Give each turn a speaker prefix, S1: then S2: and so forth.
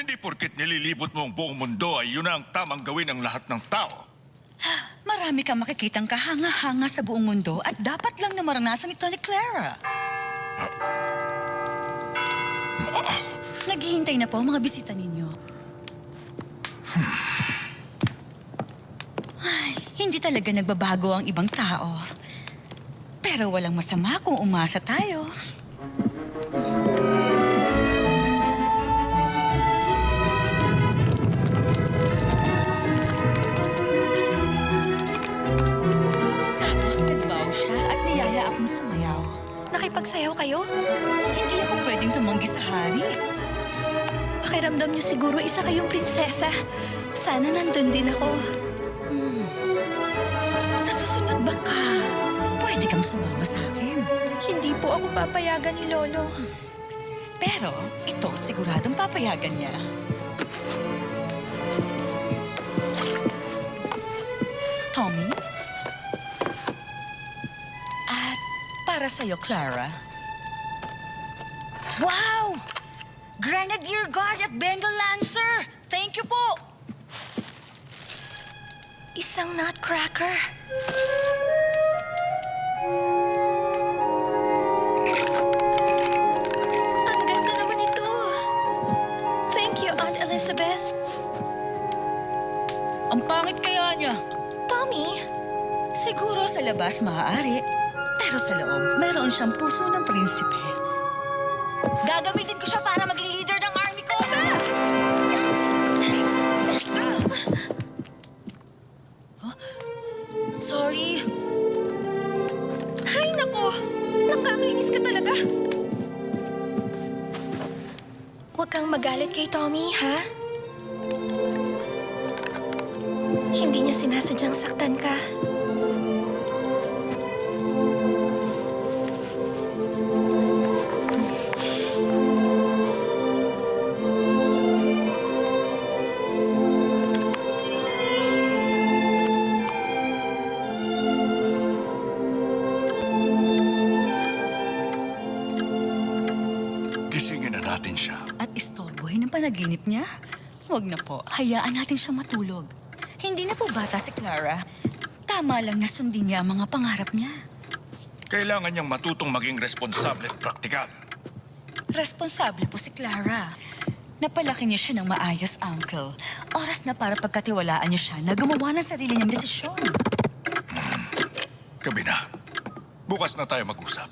S1: Hindi porket nililibot mo ang buong mundo ay yun ang tamang gawin ng lahat ng tao.
S2: Marami kang makikitang kahanga-hanga sa buong mundo at dapat lang na maranasan ito ni Clara. Naghihintay na po ang mga bisita ninyo. Ay, hindi talaga nagbabago ang ibang tao. Pero walang masama kung umasa tayo. Tapos nagbaw siya at niyaya akong sumayaw.
S3: Nakipagsayaw kayo?
S2: Hindi ako pwedeng tumanggi sa hari.
S3: Pakiramdam niyo siguro isa kayong prinsesa. Sana nandun din ako.
S2: Sa susunod baka, pwede kang sumama sa akin.
S3: Hindi po ako papayagan ni Lolo.
S2: Pero ito siguradong papayagan niya. Tommy? At para sa'yo, Clara. Wow! Grenadier Guard at Bengal Lancer! Thank you po!
S3: Isang nutcracker. Ang ganda naman ito. Thank you, Aunt Elizabeth.
S2: Ang pangit kaya niya.
S3: Tommy,
S2: Siguro sa labas maaari, pero sa loob, mayroon siyang puso ng prinsipe. Gagamitin ko siya para maging leader ng army ko! Huh? Sorry.
S3: hay nako. Nakakainis ka talaga. Huwag kang magalit kay Tommy, ha? Hindi niya sinasadyang saktan ka.
S1: Gisingin na natin siya.
S2: At istorbohin ang panaginip niya? Huwag na po. Hayaan natin siya matulog. Hindi na po bata si Clara. Tama lang na sundin niya ang mga pangarap niya.
S1: Kailangan niyang matutong maging responsable at praktikal.
S2: Responsable po si Clara. Napalaki niya siya ng maayos, Uncle. Oras na para pagkatiwalaan niya siya na gumawa ng sarili niyang desisyon.
S1: Gabi na. Bukas na tayo mag-usap.